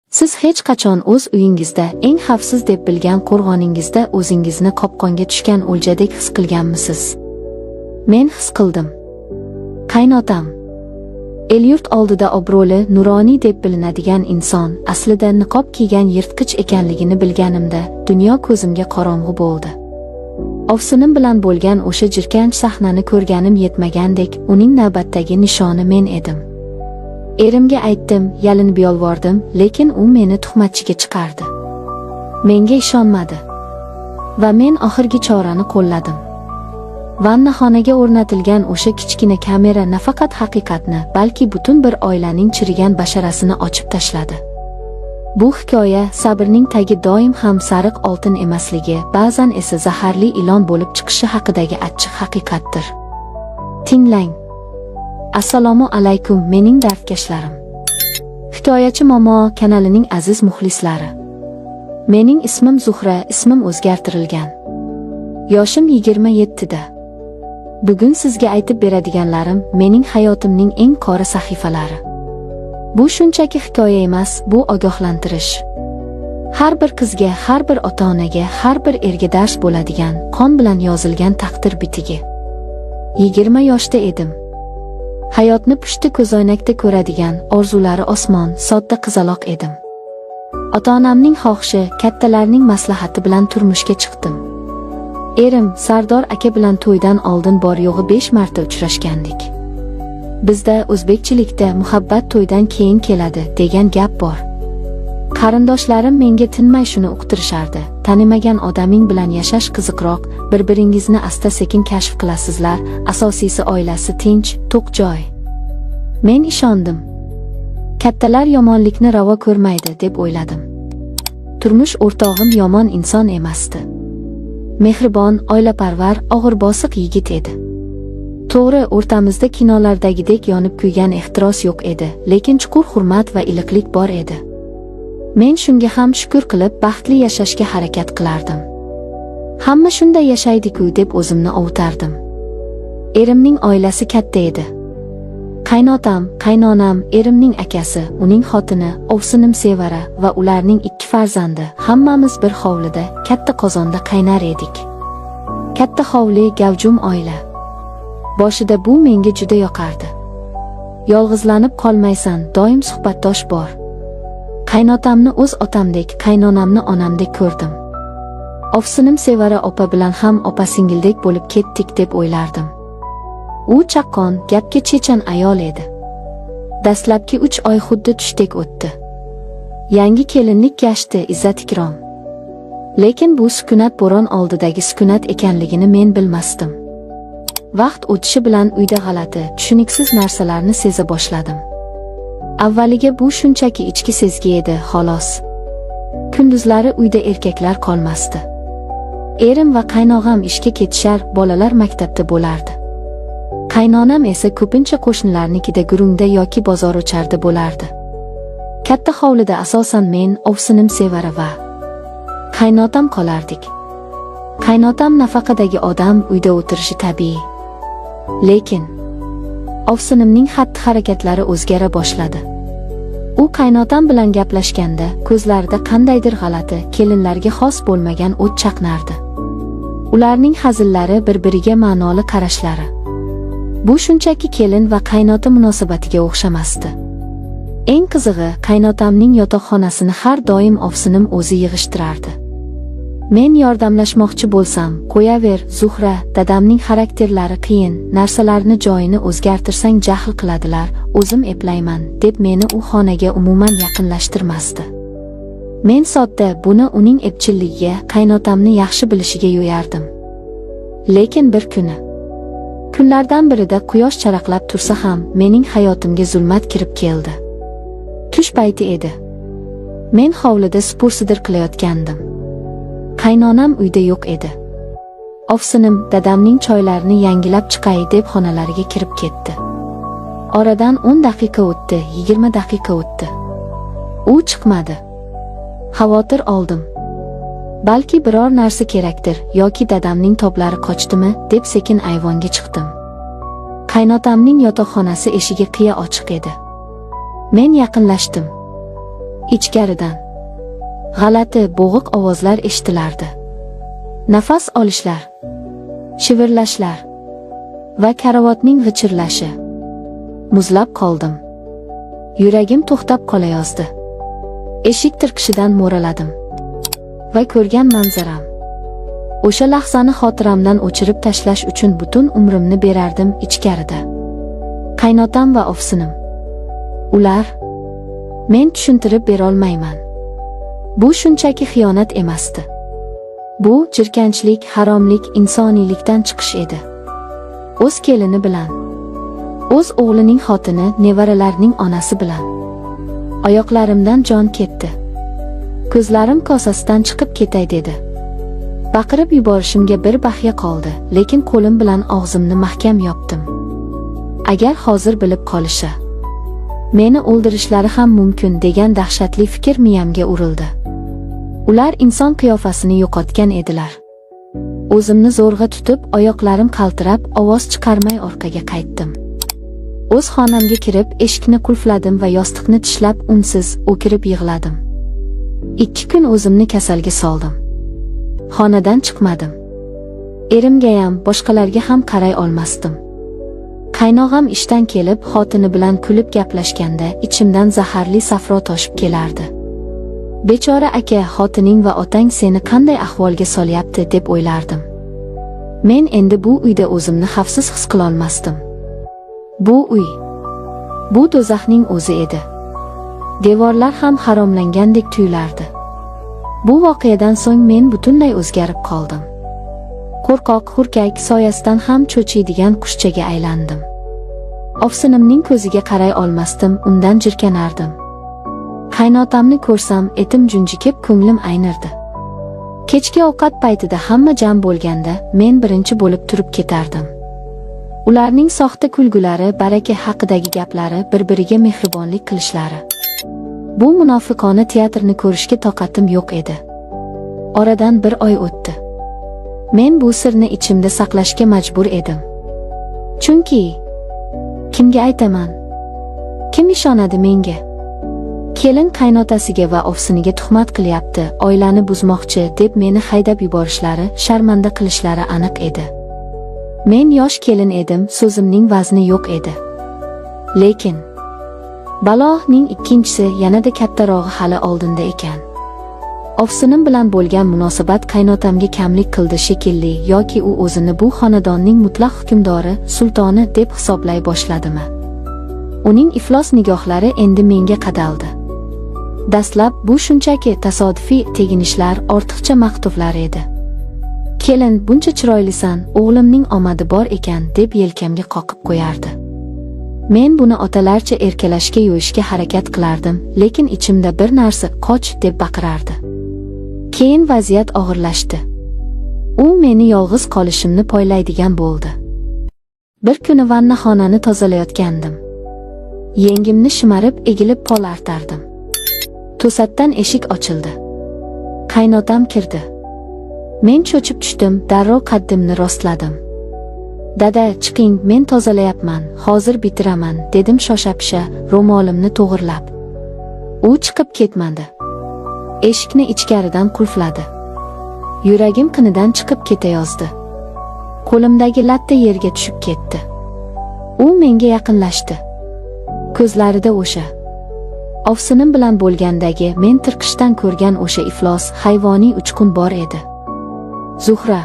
Siz hech qachon o'z uyingizda, eng xavfsiz deb bilgan qo'rg'oningizda o'zingizni qopqonga tushgan o'ljadek his qilganmisiz? Men his qildim. Qaynotam. El-yurt oldida obro'li, nuroniy deb bilinadigan inson, aslida niqob kiygan yirtqich ekanligini bilganimda, dunyo ko'zimga qorong'u bo'ldi. Ovsinim bilan bo'lgan o'sha jirkanch sahnani ko'rganim yetmagandek, uning navbatdagi nishoni men edim. Erimga aytdim, yalinib yolvordim, lekin u meni tuhmatchiga chiqardi. Menga ishonmadi. Va men oxirgi chorani qo'lladim. Vannaxonaga o'rnatilgan o'sha kichkina kamera nafaqat haqiqatni, balki butun bir oilaning chirigan basharasini ochib tashladi. Bu hikoya sabrning tagi doim ham sariq oltin emasligi, ba'zan esa zaharli ilon bo'lib chiqishi haqidagi achchiq haqiqatdir. Tinglang. Assalomu alaykum mening dardkashlarim. Hikoyachi Momo kanalining aziz muxlislari. Mening ismim Zuhra, ismim o'zgartirilgan. Yoshim 27 da. Bugun sizga aytib beradiganlarim mening hayotimning eng qora sahifalari. Bu shunchaki hikoya emas, bu ogohlantirish. Har bir qizga, har bir ota-onaga, har bir erga dars bo'ladigan, qon bilan yozilgan taqdir bitigi. 20 yoshda edim. Hayotni pushti ko'zoynakda ko'radigan, orzulari osmon, sodda qizaloq edim. Ota-onamning xohishi, kattalarning maslahati bilan turmushga chiqdim. Erim Sardor aka bilan to'ydan oldin bor yo'g'i 5 marta uchrashgandik. Bizda o'zbekchilikda muhabbat to'ydan keyin keladi degan gap bor. Qarindoshlarim menga tinmay shuni uqtirishardi. Tanimagan odaming bilan yashash qiziqroq, bir-biringizni asta-sekin kashf qilasizlar, asosiysi oilasi tinch, to'q joy. Men ishondim. Kattalar yomonlikni ravo ko'rmaydi deb o'yladim. Turmush o'rtog'im yomon inson emasdi. Mehribon, oilaparvar, og'ir-bosiq yigit edi. To'g'ri, o'rtamizda kinolardagidek yonib kuygan ehtiros yo'q edi, lekin chuqur hurmat va iliqlik bor edi. Men shunga ham shukr qilib, baxtli yashashga harakat qilardim. Hamma shunday yashaydi-ku deb o'zimni ovutardim. Erimning oilasi katta edi. Qaynotam, qaynonam, erimning akasi, uning xotini, ovsinim Sevara va ularning 2 farzandi, hammamiz bir hovlida, katta qozonda qaynar edik. Katta hovli, gavjum oila. Boshida bu menga juda yoqardi. Yolg'izlanib qolmaysan, doim suhbatdosh bor. Qaynotamni o'z otamdek, qaynonamni onamdek ko'rdim. Ovsinim Sevara opa bilan ham opa-singildek bo'lib ketdik deb o'ylardim. U chaqqon, gapga chechan ayol edi. Dastlabki 3 oy xuddi tushdek o'tdi. Yangi kelinlik gashti, izzat-ikrom. Lekin bu sukunat bo'ron oldidagi sukunat ekanligini men bilmasdim. Vaqt o'tishi bilan uyda g'alati, tushuniksiz narsalarni seza boshladim. Avvaliga bu shunchaki ichki sezgi edi, xolos. Kunduzlari uyda erkaklar qolmasdi. Erim va qaynog'am ishga ketishar, bolalar maktabda bo'lardi. Qaynonam esa ko'pincha qo'shnilarnikida gurungda yoki bozor o'charda bo'lardi. Katta hovlida asosan men, ovsinim Sevara va qaynotam qolardik. Qaynotam nafaqadagi odam, uyda o'tirishi tabiiy. Lekin ovsinimning xatti-harakatlari o'zgara boshladi. U qaynotam bilan gaplashganda ko'zlarida qandaydir g'alati, kelinlarga xos bo'lmagan o't chaqnardi. Ularning hazillari bir-biriga ma'noli qarashlari. Bu shunchaki kelin va qaynota munosabatiga o'xshamasdi. Eng qizig'i, qaynotamning yotoqxonasini har doim ovsinim o'zi yig'ishtirardi. Men yordamlashmoqchi bo'lsam, qo'yaver, Zuhra, dadamning xarakterlari qiyin, narsalarni joyini o'zgartirsang jahl qiladilar, o'zim eplayman, deb meni u xonaga umuman yaqinlashtirmasdi. Men sodda buni uning epchilligiga, qaynotamni yaxshi bilishiga yo'yardim. Lekin bir kunlardan birida quyosh charaqlab tursa ham, mening hayotimga zulmat kirib keldi. Tush payti edi. Men hovlida spursidir qilayotgandim. Qaynonam uyda yo'q edi. Ovsinim dadamning choylarini yangilab chiqay deb xonalariga kirib ketdi. Oradan 10 daqiqa o'tdi, 20 daqiqa o'tdi. U chiqmadi. Xavotir oldim. Balki biror narsa kerakdir yoki dadamning toblari qochdimi deb sekin ayvonga chiqdim. Qaynotamning yotoqxonasi eshigi qiya ochiq edi. Men yaqinlashdim. Ichkaridan g'alati, bo'g'iq ovozlar eshitilardi. Nafas olishlar, shivirlashlar va karavotning g'ichirlashi. Muzlab qoldim. Yuragim to'xtab qolayozdi. Eshik tirqishidan mo'raladim va ko'rgan manzaram. O'sha lahzani xotiramdan o'chirib tashlash uchun butun umrimni berardim ichkarida. Qaynotam va ovsinim. Ular, men tushuntirib bera olmayman. Bu shunchaki xiyonat emasdi. Bu jirkanchlik, haromlik, insoniylikdan chiqish edi. O'z kelini bilan, o'z o'g'lining xotini, nevaralarining onasi bilan. Oyoqlarimdan jon ketdi. Ko'zlarim kosasidan chiqib ketay dedi. Baqirib yuborishimga bir bahya qoldi, lekin qo'lim bilan og'zimni mahkam yopdim. Agar hozir bilib qolisha, meni o'ldirishlari ham mumkin degan dahshatli fikr miyamga urildi. Ular inson qiyofasini yo'qotgan edilar. O'zimni zo'rg'a tutib, oyoqlarim qaltirab, ovoz chiqarmay orqaga qaytdim. O'z xonamga kirib, eshikni qulfladim va yostiqni tishlab, unsiz o'kirib yig'ladim. 2 kun o'zimni kasalga soldim. Xonadan chiqmadim. Erimgayam, boshqalarga ham qaray olmasdim. Qaynog'am ishdan kelib, xotini bilan kulib gaplashganda ichimdan zaharli safro toshib kelardi. Bechora aka, xotining va otang seni qanday ahvolga solyapti deb o'ylardim. Men endi bu uyda o'zimni xavfsiz his qila olmasdim. Bu uy, bu do'zaxning o'zi edi. Devorlar ham haromlangandek tuyulardi. Bu voqeadan so'ng men butunlay o'zgarib qoldim. Qo'rqoq, hurkak, soyasidan ham cho'chiydigan qushchaga aylandim. Ovsinimning ko'ziga qaray olmasdim, undan jirkanardim. Qaynotamni ko'rsam, etim junjikib, ko'nglim aynirdi. Kechki ovqat paytida hamma jam bo'lganda, men birinchi bo'lib turib ketardim. Ularning soxta kulgulari, baraka haqidagi gaplari, bir-biriga mehribonlik qilishlari. Bu munofiqona teatrni ko'rishga toqatim yo'q edi. Oradan 1 oy o'tdi. Men bu sirni ichimda saqlashga majbur edim. Chunki kimga aytaman? Kim ishonadi menga? Kelin qaynotasiga va ovsiniga tuhmat qilyapti, oilani buzmoqchi deb meni haydab yuborishlari, sharmanda qilishlari aniq edi. Men yosh kelin edim, so'zimning vazni yo'q edi. Lekin baloning ikkinchisi yanada kattarog'i hali oldinda ekan. Ovsinim bilan bo'lgan munosabat qaynotamga kamlik qildi shekilli, yoki u o'zini bu xonadonning mutlaq hukmdori, sultoni deb hisoblay boshladimi? Uning iflos nigohlari endi menga qadaldi. Dastlab bu shunchaki tasodifiy teginishlar, ortiqcha maqtovlar edi. Kelin, buncha chiroylisan, o'g'limning omadi bor ekan deb yelkamga qoqib qo'yardi. Men buni otalarcha erkalashga yo'yishga harakat qilardim, lekin ichimda bir narsa qoch deb baqirardi. Keyin vaziyat og'irlashdi. U meni yolg'iz qolishimni poylaydigan bo'ldi. Bir kuni vannaxonani tozalayotgandim. Yengimni shimarib, egilib pol artardim. To'satdan eshik ochildi. Qaynotam kirdi. Men cho'chib tushdim, darrov qaddimni rostladim. Dada, chiqing, men tozalayapman, hozir bitiraman, dedim shosha-pisha, ro'molimni to'g'irlab. U chiqib ketmadi. Eshikni ichkaridan qulfladi. Yuragim qinidan chiqib ketayozdi. Qo'limdagi latta yerga tushib ketdi. U menga yaqinlashdi. Ko'zlarida o'sha ovsinim bilan bo'lgandagi men tirqishdan ko'rgan o'sha iflos, hayvoniy uchqun bor edi. Zuhra,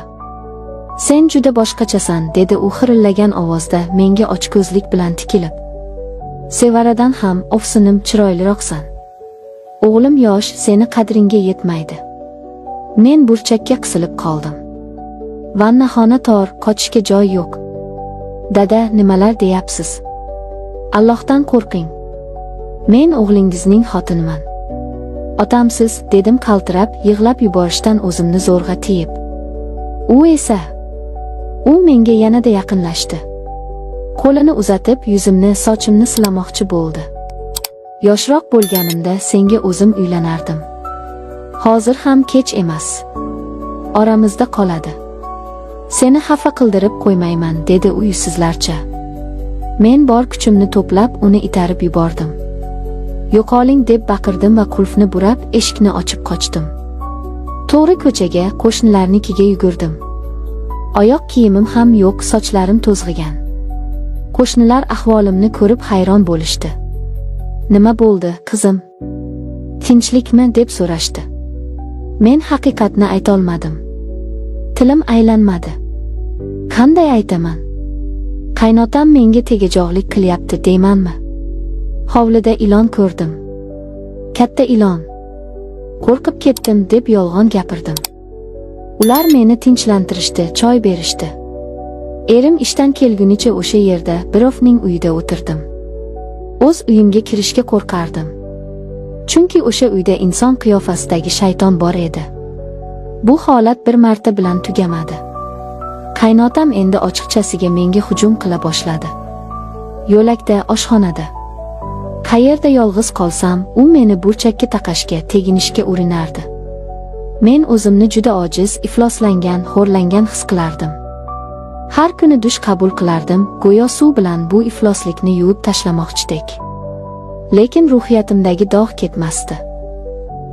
sen juda boshqachasan, dedi u xirillagan ovozda menga ochko'zlik bilan tikilib. Sevaradan ham ovsinim chiroyliroqsan. O'g'lim yosh, seni qadringga yetmaydi. Men burchakka qisilib qoldim. Vannaxona tor, qochishga joy yo'q. Dada, nimalar deyapsiz? Allohdan qo'rqing. Men o'g'lingizning xotiniman. Otamsiz, dedim qaltirab, yig'lab yuborishdan o'zimni zo'rg'a tiyib. U menga yanada yaqinlashdi. Qo'lini uzatib, yuzimni, sochimni silamoqchi bo'ldi. Yoshroq bo'lganimda senga o'zim uylanardim. Hozir ham kech emas. Oramizda qoladi. Seni xafa qildirib qo'ymayman, dedi u yuzsizlarcha. Men bor kuchimni to'plab uni itarib yubordim. "Yo'qoling" deb baqirdim va qulfni burab, eshikni ochib qochdim. To'g'ri ko'chaga, qo'shnilarnikiga yugurdim. Oyoq kiyimim ham yo'q, sochlarim to'zg'igan. Qo'shnilar ahvolimni ko'rib hayron bo'lishdi. "Nima bo'ldi, qizim? Tinchlikmi?" deb so'rashdi. Men haqiqatni aytolmadim. Tilim aylanmadi. Qanday aytaman? Qaynotam menga tegajog'lik qilyapti deymanmi? Hovlida ilon ko'rdim. Katta ilon. Qo'rqib ketdim deb yolg'on gapirdim. Ular meni tinchlantirishdi, choy berishdi. Erim ishdan kelgunicha o'sha yerda birovning uyida o'tirdim. O'z uyimga kirishga qo'rqardim. Chunki o'sha uyda inson qiyofasidagi shayton bor edi. Bu holat bir marta bilan tugamadi. Qaynotam endi ochiqchasiga menga hujum qila boshladi. Yo'lakda, oshxonada. Qayerda yolg'iz qolsam, u meni burchakka taqashga, teginishga urinardi. Men o'zimni juda ojiz, ifloslangan, xo'rlangan his qilardim. Har kuni dush qabul qilardim, go'yo suv bilan bu ifloslikni yuvib tashlamoqchidek. Lekin ruhiyatimdagi dog' ketmasdi.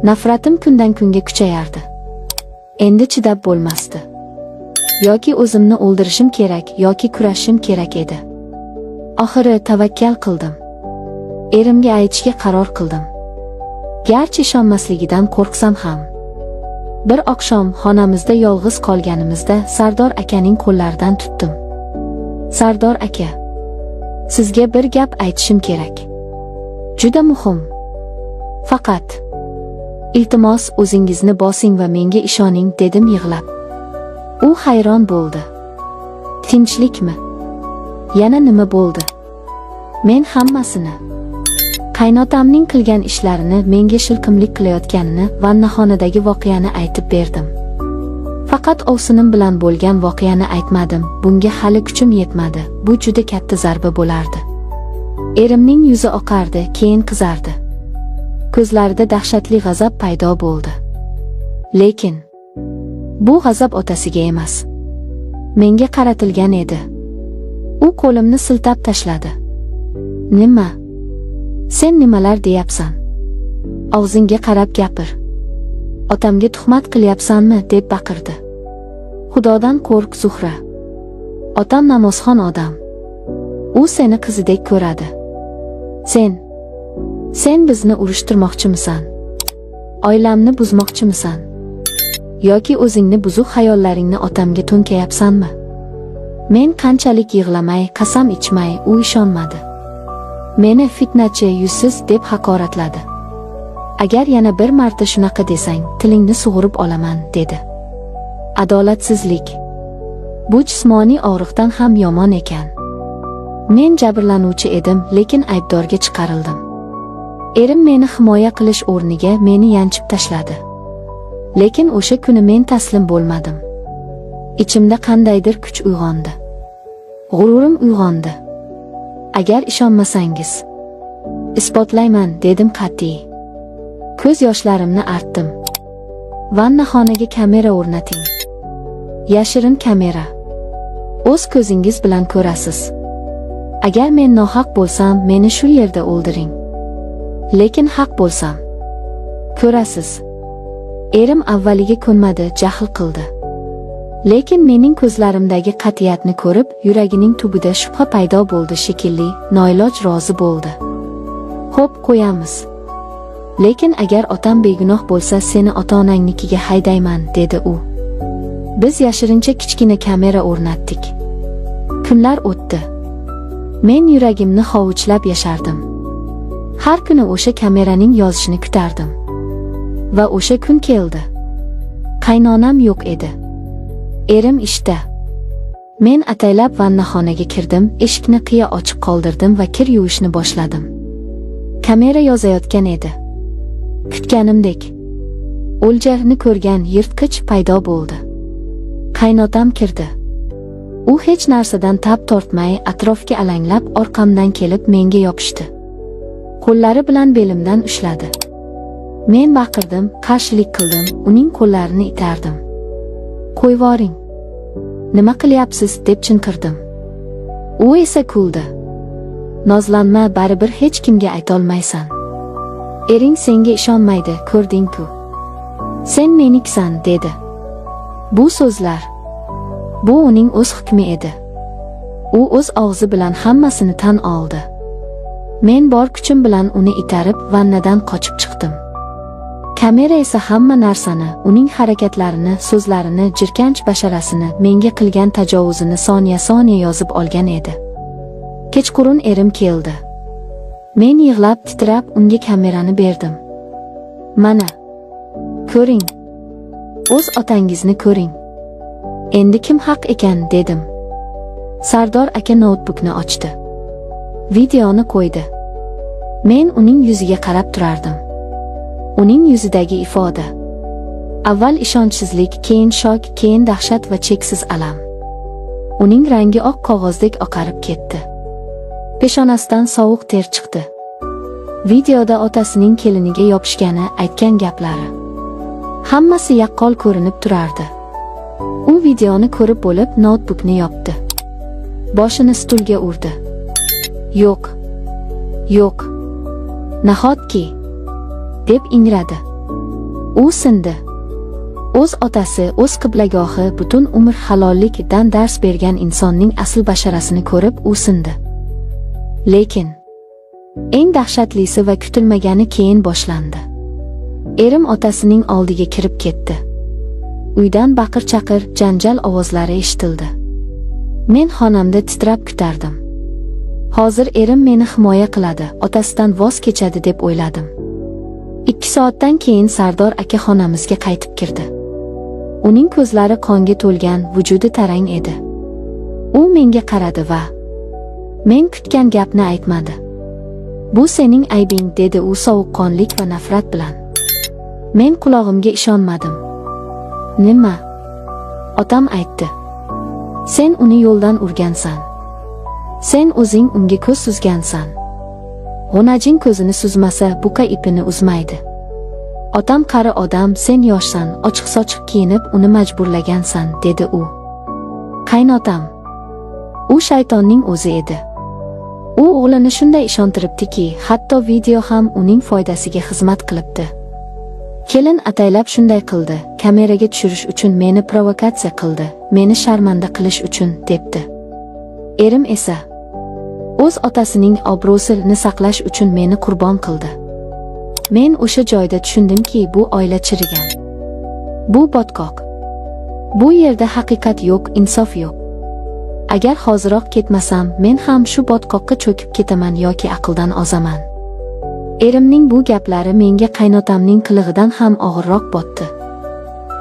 Nafratim kundan kunga kuchayardi. Endi chidab bo'lmasdi. Yoki o'zimni o'ldirishim kerak, yoki kurashishim kerak edi. Oxiri tavakkal qildim. Erimga aytishga qaror qildim. Garchi ishonmasligidan qo'rqsam ham. Bir oqshom xonamizda yolg'iz qolganimizda Sardor akaning qo'llaridan tutdim. "Sardor aka, sizga bir gap aytishim kerak. Juda muhim. Faqat iltimos o'zingizni bosing va menga ishoning" dedim yig'lab. U hayron bo'ldi. "Tinchlikmi? Yana nima bo'ldi?" Men hammasini, qaynotamning qilgan ishlarini, menga shilqimlik qilayotganini, vannaxonadagi voqeani aytib berdim. Faqat ovsinim bilan bo'lgan voqeani aytmadim. Bunga hali kuchim yetmadi. Bu juda katta zarba bo'lardi. Erimning yuzi oqardi, keyin qizardi. Ko'zlarida dahshatli g'azab paydo bo'ldi. Lekin bu g'azab otasiga emas, menga qaratilgan edi. U qo'limni siltab tashladi. "Nima? Sen nimalar deyapsan? Og'zingga qarab gapir. Otamga tuhmat qilyapsanmi?" deb baqirdi. "Xudodan qo'rq, Zuhra. Otam namozxon odam. U seni qizidek ko'radi. Sen bizni urushtirmoqchimisan? Oilamni buzmoqchimisan? Yoki o'zingni buzuq xayollaringni otamga to'nkayapsanmi?" Men qanchalik yig'lamay, qasam ichmay, u ishonmadi. Meni fitnachi, yuzsiz deb haqoratladi. "Agar yana bir marta shunaqa desang, tilingni sug'urib olaman" dedi. Adolatsizlik. Bu jismoniy og'riqdan ham yomon ekan. Men jabrlanuvchi edim, lekin aybdorga chiqarildim. Erim meni himoya qilish o'rniga meni yanchib tashladi. Lekin o'sha kuni men taslim bo'lmadim. Ichimda qandaydir kuch uyg'ondi. G'ururim uyg'ondi. "Agar ishonmasangiz, isbotlayman" dedim qat'iy. Ko'z yoshlarimni artdim. "Vannaxonaga kamera o'rnating. Yashirin kamera. O'z ko'zingiz bilan ko'rasiz. Agar men nohaq bo'lsam, meni shu yerda o'ldiring. Lekin haq bo'lsam, ko'rasiz." Erim avvaliga ko'nmadi, jahl qildi. Lekin mening ko'zlarimdagi qat'iyatni ko'rib, yuragining tubida shubha paydo bo'ldi shekilli, noiloj rozi bo'ldi. "Xo'p, qo'yamiz. Lekin agar otam begunoh bo'lsa, seni ota-onangnikiga haydayman" dedi u. Biz yashirincha kichkina kamera o'rnatdik. Kunlar o'tdi. Men yuragimni hovuchlab yashardim. Har kuni o'sha kameraning yozishini kutardim. Va o'sha kun keldi. Qaynonam yo'q edi. Erim ishda. Men ataylab vannaxonaga kirdim, eshikni qiya ochiq qoldirdim va kir yuvishni boshladim. Kamera yozayotgan edi. Kutganimdek, o'ljarni ko'rgan yirtqich paydo bo'ldi. Qaynotam kirdi. U hech narsadan tab tortmay, atrofga alanglab, orqamdan kelib menga yopishdi. Qo'llari bilan belimdan ushladi. Men baqirdim, qarshilik qildim, uning qo'llarini itardim. "Qo'yvoring. Nima qilyapsiz?" deb chinqirdim. U esa kuldi. "Nozlanma, baribir hech kimga aytolmaysan. Ering senga ishonmaydi, ko'rding-ku. Sen meniksan, dedi. Bu so'zlar, bu uning o'z hukmi edi. U o'z og'zi bilan hammasini tan oldi. Men bor kuchim bilan uni itarib vannadan qochib chiqdim. Kamera esa hamma narsani, uning harakatlarini, so'zlarini, jirkanch basharasini, menga qilgan tajovuzini soniya-soniya yozib olgan edi. Kechqurun erim keldi. Men yig'lab, titrab unga kamerani berdim. Mana, ko'ring. O'z otangizni ko'ring. Endi kim haq ekan, dedim. Sardor aka notebookni ochdi. Videoni qo'ydi. Men uning yuziga qarab turardim. Uning yuzidagi ifoda. Avval ishonchsizlik, keyin shok, keyin dahshat va cheksiz alam. Uning rangi oq qog'ozdek oqarib ketdi. Peshonasidan sovuq ter chiqdi. Videoda otasining keliniga yopishgani, aytgan gaplari. Hammasi yaqqol ko'rinib turardi. U videoni ko'rib bo'lib, notebookni yopdi. Boshini stulga urdi. Yo'q. Yo'q. Nahotki, deb ingradi. U sindi. O'z otasi, o'z qiblagohi, butun umr halollikdan dars bergan insonning asl basharasini ko'rib u sindi. Lekin eng dahshatlisi va kutilmagani keyin boshlandi. Erim otasining oldiga kirib ketdi. Uydan baqir-chaqir, janjal ovozlari eshitildi. Men xonamda titrab kutardim. Hozir erim meni himoya qiladi, otasidan voz kechadi deb o'yladim. 2 soatdan keyin Sardor aka xonamizga qaytib kirdi. Uning ko'zlari qonga to'lgan, vujudi tarang edi. U menga qaradi va men kutgan gapni aytmadi. Bu sening aybing, dedi u sovuqqonlik va nafrat bilan. Men qulog'imga ishonmadim. Nima? Otam aytdi. Sen uni yo'ldan urgansan. Sen o'zing unga ko'z suzgansan. G'unajing ko'zini suzmasa, buqa ipini uzmaydi. Otam qari odam, sen yoshsan, ochiq-sochiq kiyinib uni majburlagansan, dedi u. Qaynotam. U shaytonning o'zi edi. U o'g'lini shunday ishontiribdiki, hatto video ham uning foydasiga xizmat qilibdi. Kelin ataylab shunday qildi, kameraga tushirish uchun meni provokatsiya qildi, meni sharmanda qilish uchun, debdi. Erim esa o'z otasining obro'sini saqlash uchun meni qurbon qildi. Men o'sha joyda tushundimki, bu oila chirigan. Bu botqoq. Bu yerda haqiqat yo'q, insof yo'q. Agar hoziroq ketmasam, men ham shu botqoqqa cho'kib ketaman yoki aqldan ozaman. Erimning bu gaplari menga qaynotamning qilig'idan ham og'irroq botdi.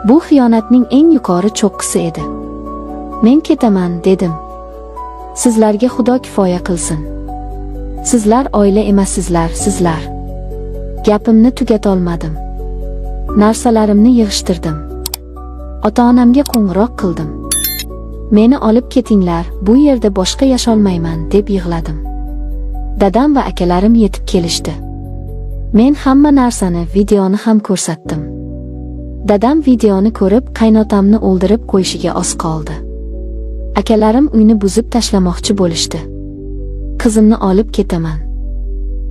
Bu xiyonatning eng yuqori cho'qqisi edi. Men ketaman, dedim. Sizlarga Xudo kifoya qilsin. Sizlar oila emassizlar, sizlar. Gapimni tugatolmadim. Narsalarimni yig'ishtirdim. Ota-onamga qo'ng'iroq qildim. Meni olib ketinglar, bu yerda boshqa yasholmayman, deb yig'ladim. Dadam va akalarim yetib kelishdi. Men hamma narsani, videoni ham ko'rsatdim. Dadam videoni ko'rib, qaynotamni o'ldirib qo'yishiga oz qoldi. Akalarim uyni buzib tashlamoqchi bo'lishdi. Qizimni olib ketaman.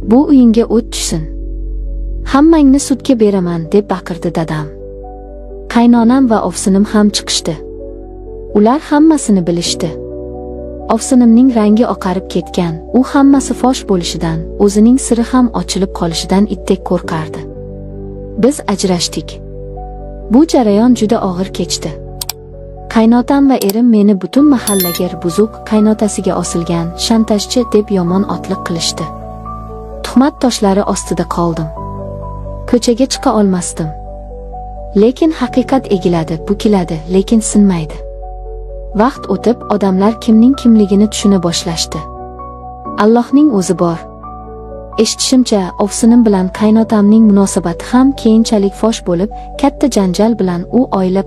Bu uyingga o't tushsin. Hammangni sudga beraman, deb baqirdi dadam. Qaynonam va ovsinim ham chiqishdi. Ular hammasini bilishdi. Ovsinimning rangi oqarib ketgan, u hammasi fosh bo'lishidan, o'zining siri ham ochilib qolishidan itdek qo'rqardi. Biz ajrashdik. Bu jarayon juda og'ir kechdi. Qaynotam va erim meni butun mahallaga buzuq, qaynotasiga osilgan, shantajchi deb yomon otliq qilishdi. Tuhmat toshlari ostida qoldim. Ko'chaga chiqa olmasdim. Lekin haqiqat egiladi, bukiladi, lekin sinmaydi. Vaqt o'tib, odamlar kimning kimligini tushuna boshlashdi. Allohning o'zi bor. Eshitishimcha, ovsinim bilan qaynotamning munosabati ham keyinchalik fosh bo'lib, katta janjal bilan u oila